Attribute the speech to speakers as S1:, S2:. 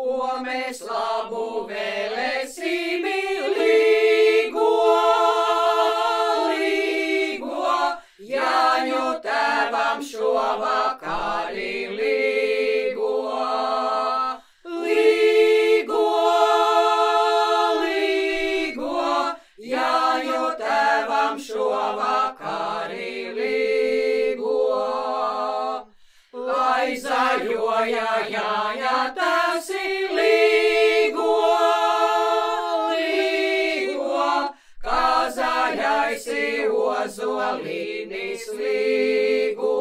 S1: ko mēs labu vēlēsim līgo, līgo, Jāņu tēvam šovakari līgo, līgo, līgo, Jāņu tēvam šovakari līgo. Lai zaļoja Jāņa tēvs līgo, līgo, kā zaļais ozolīnis līgo.